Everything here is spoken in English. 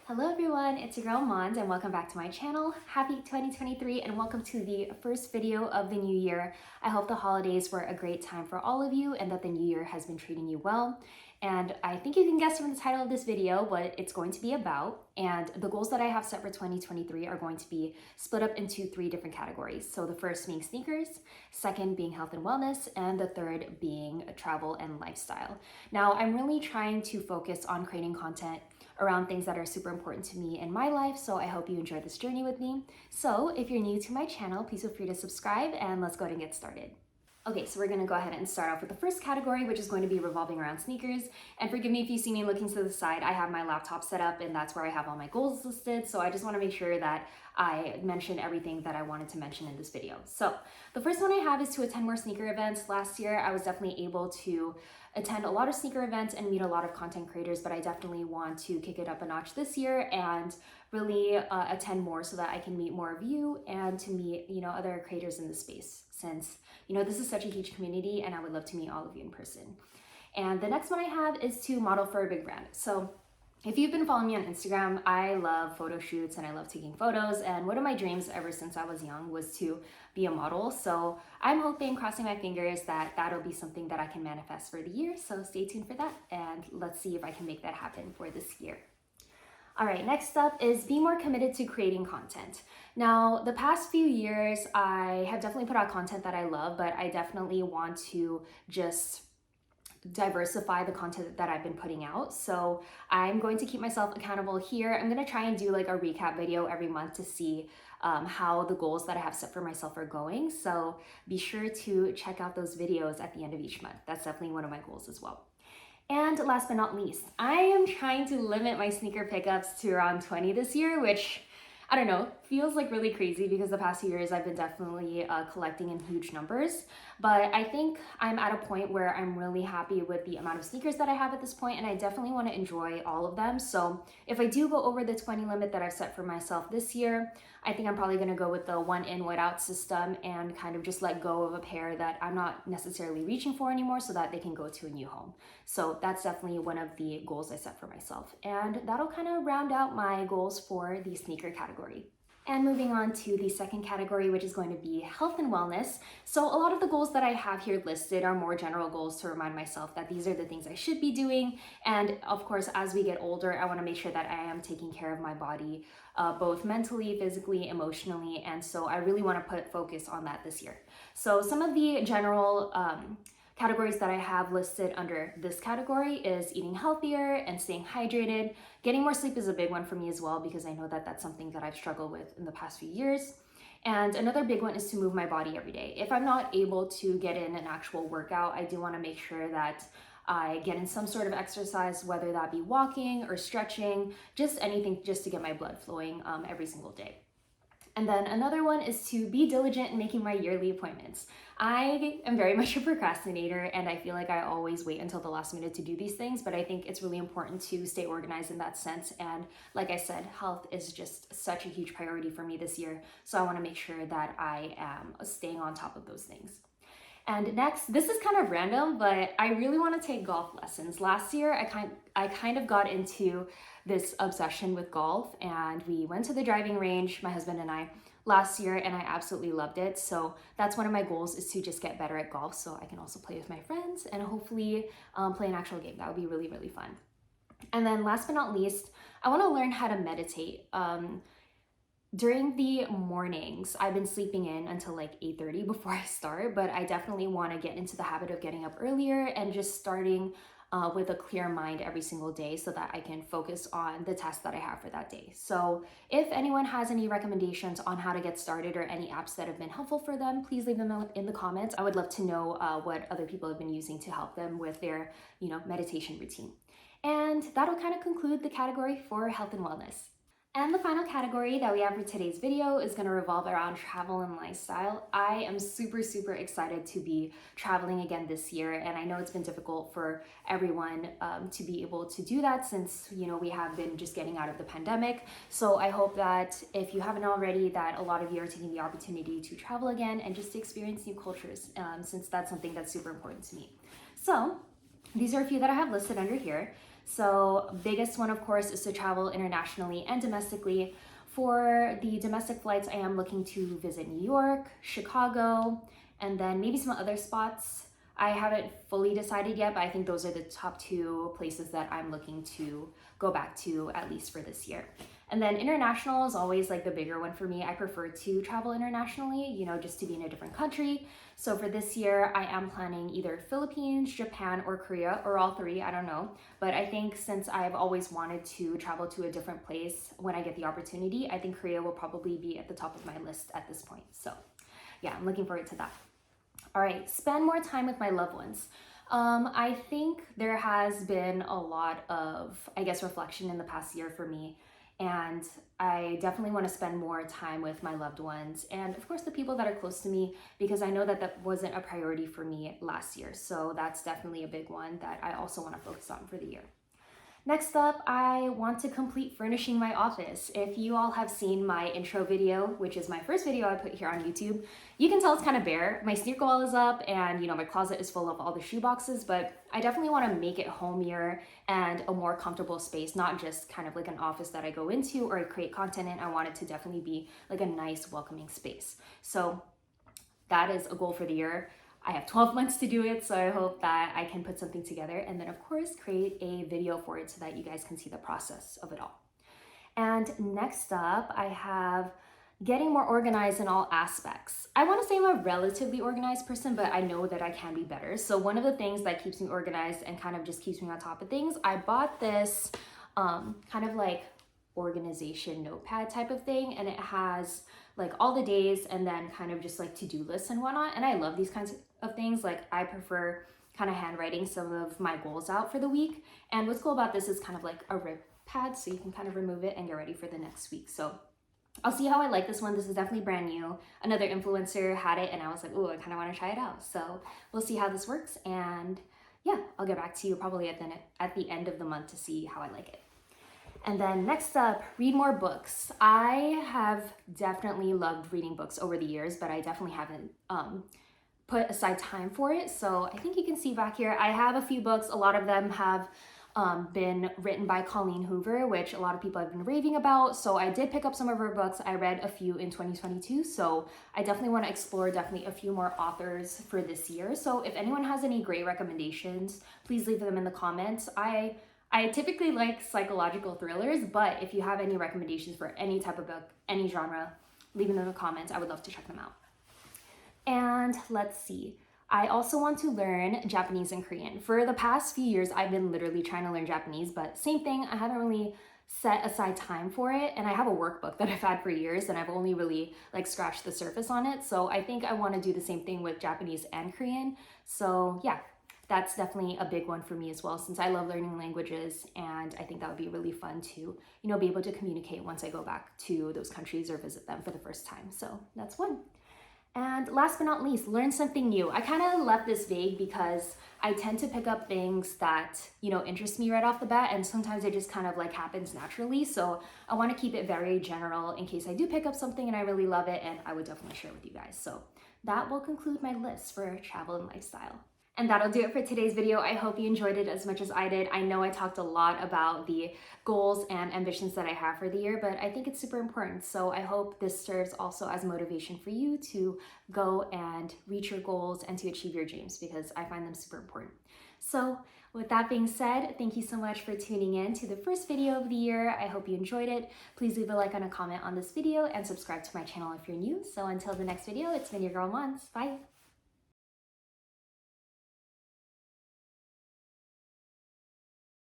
Hello everyone, it's your girl Mons and welcome back to my channel. Happy 2023 and welcome to the first video of the new year. I hope the holidays were a great time for all of you and that the new year has been treating you well. And I think you can guess from the title of this video what it's going to be about. And the goals that I have set for 2023 are going to be split up into three different categories. So the first being sneakers, second being health and wellness, and the third being travel and lifestyle. Now, I'm really trying to focus on creating content around things that are super important to me in my life, so I hope you enjoy this journey with me. So if you're new to my channel, please feel free to subscribe and let's go ahead and get started. Okay, so we're gonna go ahead and start off with the first category, which is going to be revolving around sneakers. And forgive me if you see me looking to the side, I have my laptop set up and that's where I have all my goals listed. So I just wanna make sure that I mention everything that I wanted to mention in this video. So the first one I have is to attend more sneaker events. Last year, I was definitely able to attend a lot of sneaker events and meet a lot of content creators, but I definitely want to kick it up a notch this year and really attend more so that I can meet more of you and to meet, other creators in the space, since, this is such a huge community and I would love to meet all of you in person. And the next one I have is to model for a big brand. So if you've been following me on Instagram, I love photo shoots and I love taking photos. And one of my dreams ever since I was young was to be a model. So I'm hoping, crossing my fingers, that that'll be something that I can manifest for the year. So stay tuned for that and let's see if I can make that happen for this year. All right, next up is be more committed to creating content. Now, the past few years, I have definitely put out content that I love, but I definitely want to just diversify the content that I've been putting out. So I'm going to keep myself accountable here. I'm going to try and do like a recap video every month to see how the goals that I have set for myself are going. So be sure to check out those videos at the end of each month. That's definitely one of my goals as well. And last but not least, I am trying to limit my sneaker pickups to around 20 this year, which, I don't know, feels like really crazy because the past few years I've been definitely collecting in huge numbers. But I think I'm at a point where I'm really happy with the amount of sneakers that I have at this point, and I definitely want to enjoy all of them. So if I do go over the 20 limit that I've set for myself this year, I think I'm probably going to go with the one in, one out system and kind of just let go of a pair that I'm not necessarily reaching for anymore so that they can go to a new home. So that's definitely one of the goals I set for myself. And that'll kind of round out my goals for the sneaker category. And moving on to the second category, which is going to be health and wellness. So a lot of the goals that I have here listed are more general goals to remind myself that these are the things I should be doing. And of course, as we get older, I want to make sure that I am taking care of my body, both mentally, physically, emotionally. And so I really want to put focus on that this year. So some of the general categories that I have listed under this category is eating healthier and staying hydrated. Getting more sleep is a big one for me as well because I know that that's something that I've struggled with in the past few years. And another big one is to move my body every day. If I'm not able to get in an actual workout, I do want to make sure that I get in some sort of exercise, whether that be walking or stretching, just anything just to get my blood flowing every single day. And then another one is to be diligent in making my yearly appointments. I am very much a procrastinator and I feel like I always wait until the last minute to do these things, but I think it's really important to stay organized in that sense. And like I said, health is just such a huge priority for me this year. So I want to make sure that I am staying on top of those things. And next, this is kind of random, but I really want to take golf lessons. Last year, I kind of got into this obsession with golf and we went to the driving range, my husband and I, last year, and I absolutely loved it. So that's one of my goals, is to just get better at golf so I can also play with my friends and hopefully play an actual game. That would be really, really fun. And then last but not least, I want to learn how to meditate. During the mornings, I've been sleeping in until like 8:30 before I start, but I definitely want to get into the habit of getting up earlier and just starting with a clear mind every single day so that I can focus on the task that I have for that day. So if anyone has any recommendations on how to get started or any apps that have been helpful for them, please leave them in the comments. I would love to know what other people have been using to help them with their, meditation routine. And that'll kind of conclude the category for health and wellness. And the final category that we have for today's video is going to revolve around travel and lifestyle. I am super, super excited to be traveling again this year, and I know it's been difficult for everyone to be able to do that since, we have been just getting out of the pandemic. So I hope that if you haven't already, that a lot of you are taking the opportunity to travel again and just to experience new cultures, since that's something that's super important to me. So these are a few that I have listed under here. So biggest one, of course, is to travel internationally and domestically. For the domestic flights, I am looking to visit New York, Chicago, and then maybe some other spots. I haven't fully decided yet, but I think those are the top 2 places that I'm looking to go back to, at least for this year. And then international is always like the bigger one for me. I prefer to travel internationally, you know, just to be in a different country. So for this year, I am planning either Philippines, Japan, or Korea, or all 3, I don't know. But I think since I've always wanted to travel to a different place when I get the opportunity, I think Korea will probably be at the top of my list at this point. So yeah, I'm looking forward to that. All right, spend more time with my loved ones. I think there has been a lot of, I guess, reflection in the past year for me. And I definitely want to spend more time with my loved ones and, of course, the people that are close to me, because I know that that wasn't a priority for me last year. So that's definitely a big one that I also want to focus on for the year. Next up, I want to complete furnishing my office. If you all have seen my intro video, which is my first video I put here on YouTube, you can tell it's kind of bare. My sneaker wall is up and, you know, my closet is full of all the shoe boxes, but I definitely want to make it homier and a more comfortable space, not just kind of like an office that I go into or I create content in. I want it to definitely be like a nice, welcoming space. So that is a goal for the year. I have 12 months to do it, so I hope that I can put something together and then, of course, create a video for it so that you guys can see the process of it all. And next up, I have getting more organized in all aspects. I want to say I'm a relatively organized person, but I know that I can be better. So one of the things that keeps me organized and kind of just keeps me on top of things, I bought this kind of like organization notepad type of thing, and it has like all the days and then kind of just like to-do lists and whatnot. And I love these kinds of things. Like I prefer kind of handwriting some of my goals out for the week. And what's cool about this is kind of like a rip pad, so you can kind of remove it and get ready for the next week. So I'll see how I like this one. This is definitely brand new. Another influencer had it and I was like, oh, I kind of want to try it out. So we'll see how this works. And yeah, I'll get back to you probably at the end of the month to see how I like it. And then next up, read more books. I have definitely loved reading books over the years, but I definitely haven't put aside time for it. So I think you can see back here, I have a few books. A lot of them have been written by Colleen Hoover, which a lot of people have been raving about. So I did pick up some of her books. I read a few in 2022. So I definitely want to explore a few more authors for this year. So if anyone has any great recommendations, please leave them in the comments. I typically like psychological thrillers, but if you have any recommendations for any type of book, any genre, leave them in the comments. I would love to check them out. And let's see. I also want to learn Japanese and Korean. For the past few years, I've been literally trying to learn Japanese, but same thing, I haven't really set aside time for it. And I have a workbook that I've had for years and I've only really like scratched the surface on it. So I think I want to do the same thing with Japanese and Korean. So yeah, that's definitely a big one for me as well, since I love learning languages, and I think that would be really fun to, you know, be able to communicate once I go back to those countries or visit them for the first time. So that's one. And last but not least, learn something new. I kind of left this vague because I tend to pick up things that, you know, interest me right off the bat, and sometimes it just kind of like happens naturally. So I want to keep it very general in case I do pick up something and I really love it, and I would definitely share with you guys. So that will conclude my list for travel and lifestyle. And that'll do it for today's video. I hope you enjoyed it as much as I did. I know I talked a lot about the goals and ambitions that I have for the year, but I think it's super important. So I hope this serves also as motivation for you to go and reach your goals and to achieve your dreams, because I find them super important. So with that being said, thank you so much for tuning in to the first video of the year. I hope you enjoyed it. Please leave a like and a comment on this video and subscribe to my channel if you're new. So until the next video, it's been your girl Mons. Bye.